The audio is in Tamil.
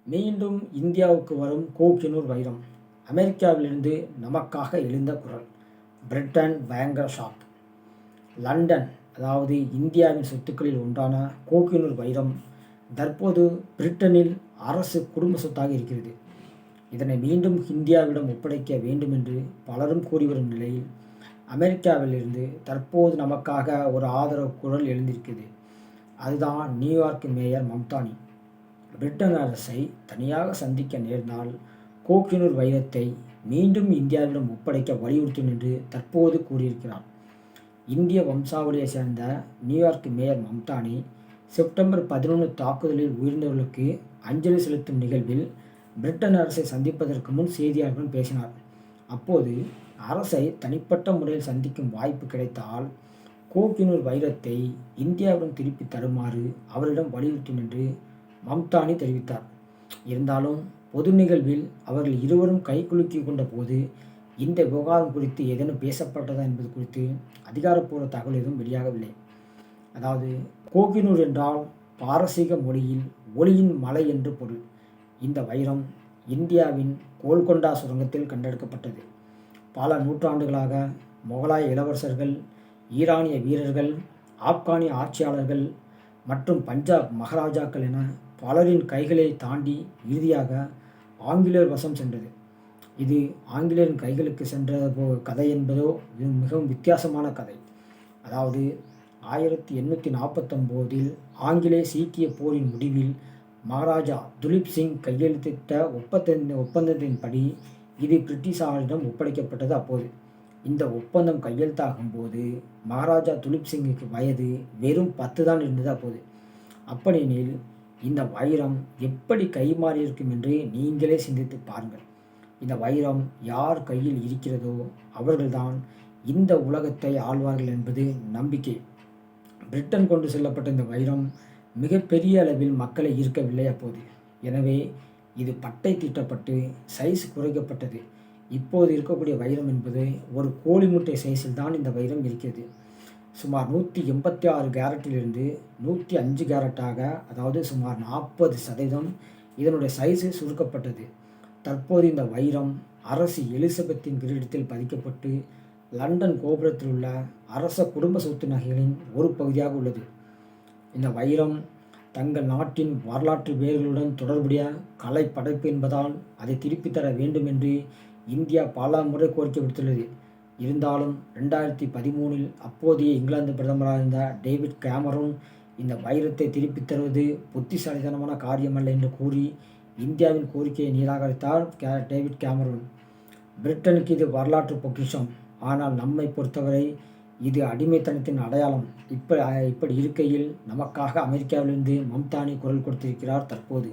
மீண்டும் இந்தியாவுக்கு வரும் கோஹினூர் வைரம். அமெரிக்காவிலிருந்து நமக்காக எழுந்த குரல். பிரிட்டன் பயங்கர ஷாக். லண்டன், அதாவது இந்தியாவின் சொத்துக்களில் ஒன்றான கோஹினூர் வைரம் தற்போது பிரிட்டனில் அரசு குடும்ப சொத்தாக இருக்கிறது. இதனை மீண்டும் இந்தியாவிடம் ஒப்படைக்க வேண்டும் என்று பலரும் கூறி வரும் நிலையில் அமெரிக்காவிலிருந்து தற்போது நமக்காக ஒரு ஆதரவு குரல் எழுந்திருக்கிறது. அதுதான் நியூயார்க் மேயர் மம்தானி. பிரிட்டன் அரசை தனியாக சந்திக்க நேர்ந்தால் கோஹினூர் வைரத்தை மீண்டும் இந்தியாவிடம் ஒப்படைக்க வலியுறுத்தும் என்று தற்போது கூறியிருக்கிறார். இந்திய வம்சாவளியை சேர்ந்த நியூயார்க் மேயர் மம்தானி செப்டம்பர் 11 தாக்குதலில் உயிரிழந்தவர்களுக்கு அஞ்சலி செலுத்தும் நிகழ்வில் பிரிட்டன் அரசை சந்திப்பதற்கு முன் செய்தியாளர்களுடன் பேசினார். அப்போது அரசை தனிப்பட்ட முறையில் சந்திக்கும் வாய்ப்பு கிடைத்தால் கோஹினூர் வைரத்தை இந்தியாவிடம் திருப்பி தருமாறு அவரிடம் வலியுறுத்தும் என்று மம்தானி தெரிவித்தார். இருந்தாலும் பொது நிகழ்வில் அவர்கள் இருவரும் கைகுலுக்கி கொண்ட போது இந்த விவகாரம் குறித்து ஏதேனும் பேசப்பட்டதா என்பது குறித்து அதிகாரப்பூர்வ தகவல் எதுவும் வெளியாகவில்லை. அதாவது கோஹினூர் என்றால் பாரசீக மொழியில் ஒளியின் மலை என்று பொருள். இந்த வைரம் இந்தியாவின் கோல்கொண்டா சுரங்கத்தில் கண்டெடுக்கப்பட்டது. பல நூற்றாண்டுகளாக முகலாய இளவரசர்கள், ஈரானிய வீரர்கள், ஆப்கானிய ஆட்சியாளர்கள் மற்றும் பஞ்சாப் மகாராஜாக்கள் என பலரின் கைகளை தாண்டி இறுதியாக ஆங்கிலேயர் வசம் சென்றது. இது ஆங்கிலேயரின் கைகளுக்கு சென்ற கதை என்பதோ இது மிகவும் வித்தியாசமான கதை. அதாவது 1849 ஆங்கிலேய சீக்கிய போரின் முடிவில் மகாராஜா துலீப் சிங் கையெழுத்திட்ட ஒப்பந்தத்தின்படி இது பிரிட்டிஷாரிடம் ஒப்படைக்கப்பட்டது. அப்போது இந்த ஒப்பந்தம் கையெழுத்தாகும் போது மகாராஜா துலீப் சிங்குக்கு வயது வெறும் 10 தான் இருந்தது. அப்போது அப்படியெனில் இந்த வைரம் எப்படி கைமாறியிருக்கும் என்று நீங்களே சிந்தித்து பாருங்கள். இந்த வைரம் யார் கையில் இருக்கிறதோ அவர்கள்தான் இந்த உலகத்தை ஆள்வார்கள் என்பது நம்பிக்கை. பிரிட்டன் கொண்டு செல்லப்பட்ட இந்த வைரம் மிகப்பெரிய அளவில் மக்களை ஈர்க்கவில்லை அப்போது. எனவே இது பட்டை தீட்டப்பட்டு சைஸ் குறைக்கப்பட்டது. இப்போது இருக்கக்கூடிய வைரம் என்பது ஒரு கோழி முட்டை சைஸில் தான் இந்த வைரம் இருக்கிறது. சுமார் 186 கேரட்டிலிருந்து 105 கேரட்டாக, அதாவது சுமார் 40% இதனுடைய சைஸு சுருக்கப்பட்டது. தற்போது இந்த வைரம் அரசி எலிசபெத்தின் கிரீடத்தில் பதிக்கப்பட்டு லண்டன் கோபுரத்தில் உள்ள அரச குடும்ப சொத்து நகைகளின் ஒரு பகுதியாக உள்ளது. இந்த வைரம் தங்கள் நாட்டின் வரலாற்று வேர்களுடன் தொடர்புடைய கலை படைப்பு என்பதால் அதை திருப்பித் தர வேண்டும் என்று இந்தியா பல முறை கோரிக்கை விடுத்துள்ளது. இருந்தாலும் 2013 அப்போதைய இங்கிலாந்து பிரதமராக இருந்த டேவிட் கேமரூன் இந்த வைரத்தை திருப்பித் தருவது புத்திசாலித்தனமான காரியமல்ல என்று கூறி இந்தியாவின் கோரிக்கையை நிராகரித்தார் டேவிட் கேமரூன். பிரிட்டனுக்கு இது வரலாற்று பொக்கிஷம், ஆனால் நம்மை பொறுத்தவரை இது அடிமைத்தனத்தின் அடையாளம். இப்படி இருக்கையில் நமக்காக அமெரிக்காவிலிருந்து மம்தானி குரல் கொடுத்திருக்கிறார் தற்போது.